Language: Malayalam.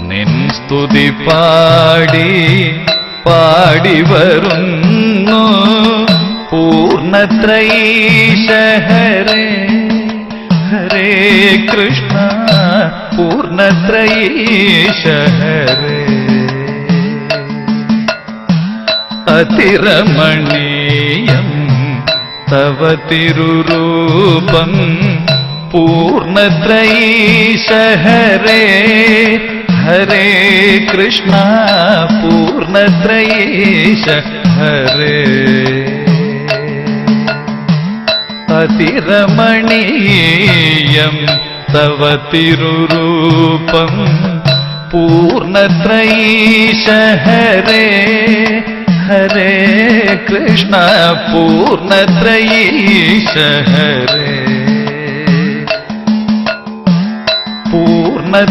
നിൻ സ്തുതി പാടി പാടി വരുന്നു പൂർണ്ണത്രയീശ ഹരേ ഹരേ കൃഷ്ണ പൂർണ്ണത്രയീശ ഹരേ അതിരമണീയം തവ തിരുരൂപം പൂർണ്ണത്രയീശ ഹരേ ഹരേ കൃഷ്ണ പൂർണ്ണത്രയീശ ഹരേ അതിരമണീയം തവ തിരുരൂപം പൂർണ്ണത്രയീശ ഹരേ ഹരേ കൃഷ്ണ പൂർണ്ണത്രയീശ ഹരേ